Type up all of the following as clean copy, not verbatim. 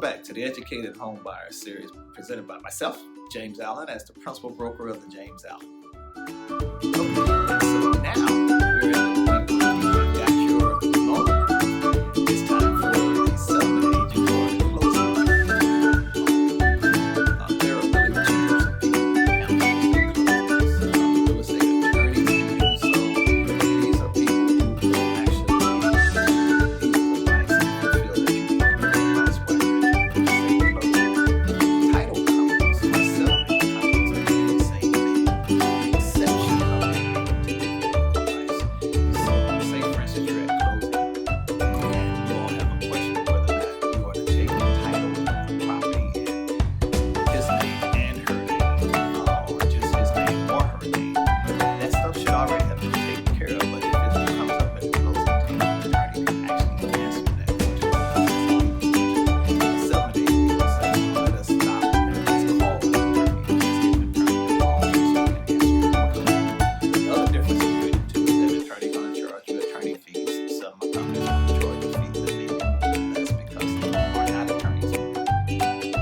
back to the Educated Home Buyer series presented by myself, James Allen, as the principal broker of the James Allen. Okay, so now we're at the point where you've got your loan approved. It's time for the settlement agent or the closing. There are really two groups of people who handle closings. Real estate attorneys can do so. These are people who will actually give you advice if you feel that you need advice while you're in real estate closing. Title companies or settlement companies are doing the same thing. The exception of being able to give you advice. So say for instance you're at closing and you all have a question of whether or not you are to take the title of the property in his name and her name, or just his name or her name. That stuff should already have been taken care of, but if it comes up at the closing table, the attorney can actually answer that question. The settlement agent will say, let us stop and let's call the attorney and let's get an attorney involved so we can answer your question. The other difference between the two is that the attorney going to charge you attorney fees. Settlement companies going to charge you fees that they can do less because they are not attorneys.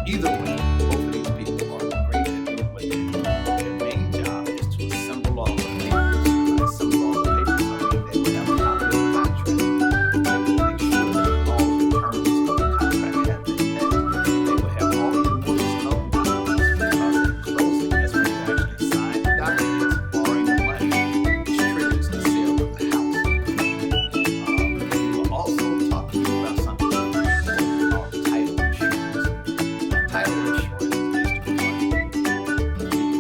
Either way, both of these people are great at doing what they do. Their main job is to assemble all the papers. Assemble all the papers, I mean they will have a copy of the contract. They will make sure that all the terms of the contract have been met. They will have all the mortgage loan documents because at closing, that's when you actually sign the documents, borrowing the money, which triggers the sale of the house. We will also talk to you about something very important called title insurance. Now, title insurance is based upon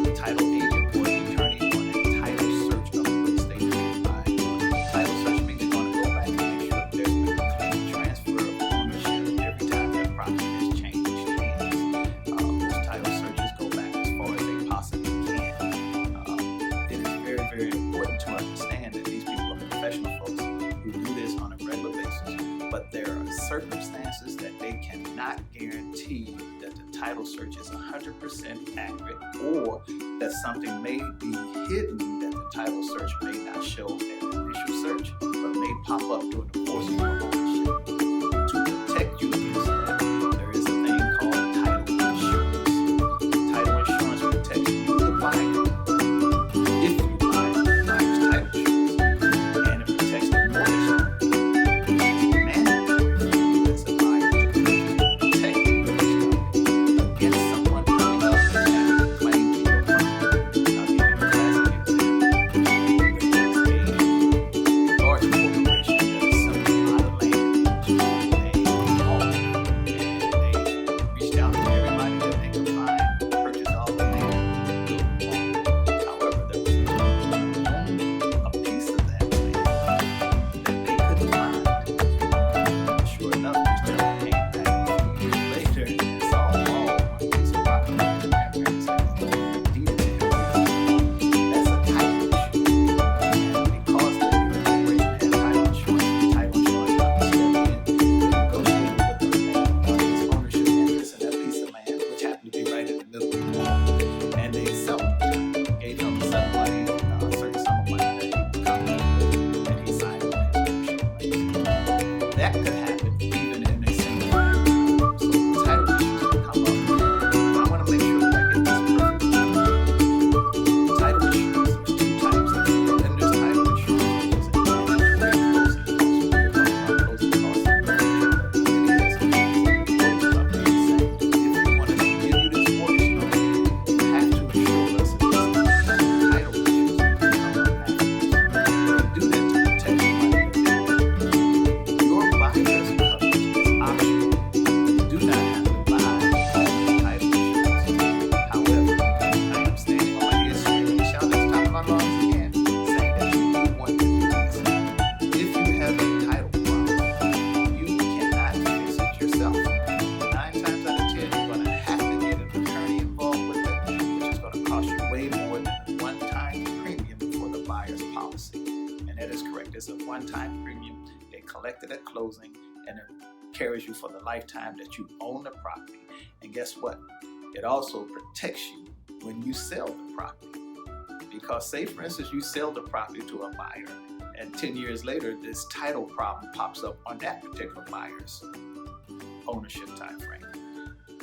the title agent or the attorney on a title search of real estate that you buy. Title search means they're going to go back and make sure that there's been a clean transfer of ownership every time that property has changed hands. Those title searches go back as far as they possibly can. It is very, very important to understand that these people are professional folks who do this on a regular basis, but there are circumstances that they cannot guarantee you that the title search is 100% accurate, or that something may be hidden that the title search may not show at the initial search, but may pop up during the course of your ownership. To protect you against that, there is a thing called title insurance. Title insurance protects you, the buyer, if you buy the buyer's title insurance, and it protects the mortgage loan, which is mandatory for you as a buyer to protect the mortgage loan against someone coming up and having a claim to your property. I'll give you a classic example. There was a large corporation that assembled a lot of land to a home, and they reached out to everybody that they could find, purchased all the land, built a home. However, there was a piece of that land that they couldn't find. Sure enough, this gentleman came back a few years later and saw a wall on a piece of property that his grandparents had deeded to him. That's a title issue. And because the corporation had title insurance, the title insurance company stepped in and negotiated with the man on his ownership interest in that piece of land, which happened to be right in the middle of the wall. And they settled it, gave him some money, a certain sum of money that he would come in with, and he signed on his ownership rights. That could happen even in a single family home. So title issues can come up. And I want to make sure that I get this perfectly clear. Title insurance, there's two types of it. Then there's title insurance, which is a mandatory closing cost. We're talking about closing costs and furniture, but it is something the mortgage company is saying. If we wanted to give you this mortgage loan, you have to insure us against any kind of title issues that can come up afterwards. They do that to protect the money that they make. Your buyer's coverage is optional. You do not have to buy all the title insurance. However, I am standing on my head screaming and shouting at the top of my lungs again, saying that you do want to do this. If you have a title problem, you cannot fix it yourself. 9 times out of 10, you're going to have to get an attorney involved with it, which is going to cost you way more than a one-time premium for the buyer's policy. And that is correct. It's a one-time premium. They collect it at closing, and it carries you for the lifetime that you own the property. And guess what? It also protects you when you sell the property. Because say, for instance, you sell the property to a buyer, and 10 years later, this title problem pops up on that particular buyer's ownership time frame.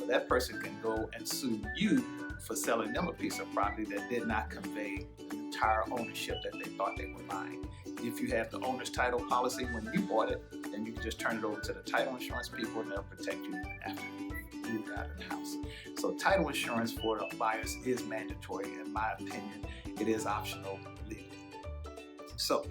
So that person can go and sue you for selling them a piece of property that did not convey the entire ownership that they thought they were buying. If you have the owner's title policy when you bought it, then you can just turn it over to the title insurance people and they'll protect you after you moved out of the house. So title insurance for the buyers is mandatory. In my opinion, it is optional legally. So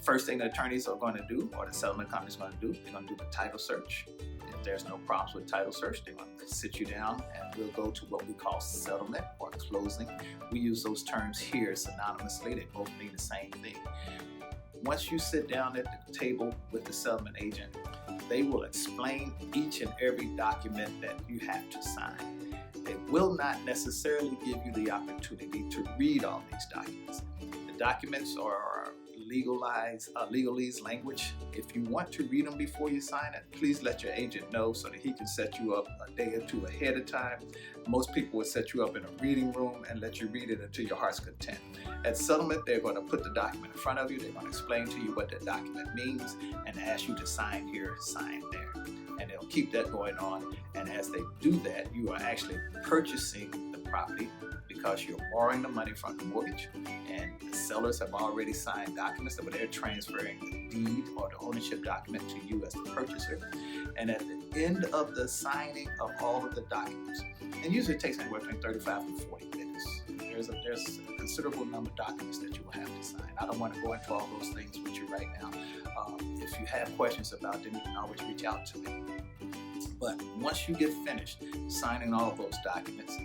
first thing the attorneys are going to do, or the settlement company is going to do, they're going to do the title search. If there's no problems with title search, they're going to sit you down and we'll go to what we call settlement or closing. We use those terms here synonymously. They both mean the same thing. Once you sit down at the table with the settlement agent, they will explain each and every document that you have to sign. They will not necessarily give you the opportunity to read all these documents. The documents are legalese language. If you want to read them before you sign it, please let your agent know so that he can set you up a day or two ahead of time. Most people will set you up in a reading room and let you read it until your heart's content. At settlement, they're going to put the document in front of you. They're going to explain to you what that document means and ask you to sign here, sign there. And they'll keep that going on. And as they do that, you are actually purchasing the property because you're borrowing the money from the mortgage, and the sellers have already signed documents that they're transferring the deed or the ownership document to you as the purchaser. And at the end of the signing of all of the documents, and usually it takes anywhere between 35 and 40 minutes. There's a considerable number of documents that you will have to sign. I don't want to go into all those things with you right now. If you have questions about them, you can always reach out to me. But once you get finished signing all of those documents,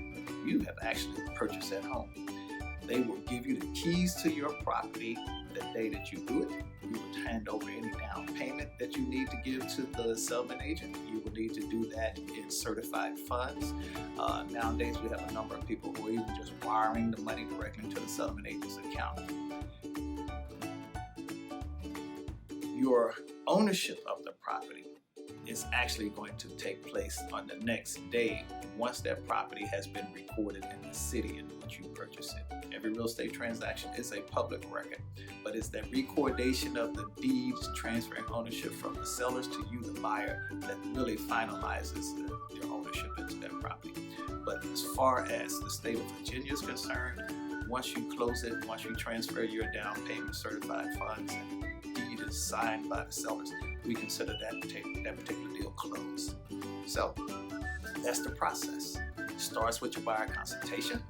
you have actually purchased that home. They will give you the keys to your property the day that you do it. You will hand over any down payment that you need to give to the settlement agent. You will need to do that in certified funds. Nowadays, we have a number of people who are even just wiring the money directly to the settlement agent's account. Your ownership of the property is actually going to take place on the next day once that property has been recorded in the city in which you purchase it. Every real estate transaction is a public record, but it's that recordation of the deeds transferring ownership from the sellers to you, the buyer, that really finalizes your ownership into that property. But as far as the state of Virginia is concerned, once you close it, once you transfer your down payment, certified funds, and the deed is signed by the sellers, we consider that particular deal closed. So that's the process. It starts with your buyer consultation,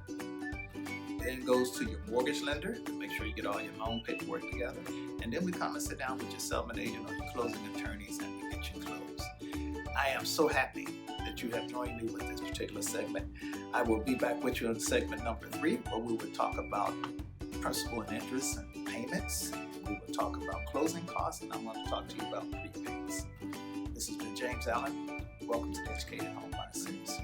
then goes to your mortgage lender to make sure you get all your loan paperwork together, and then we come and sit down with your settlement agent or your closing attorneys and we get you closed. I am so happy that you have joined me with this particular segment. I will be back with you in segment number 3, where we will talk about principal and interest and payments. We will talk about closing costs, and I'm going to talk to you about prepayments. This has been James Allen. Welcome to the Educated Home Buyer Series.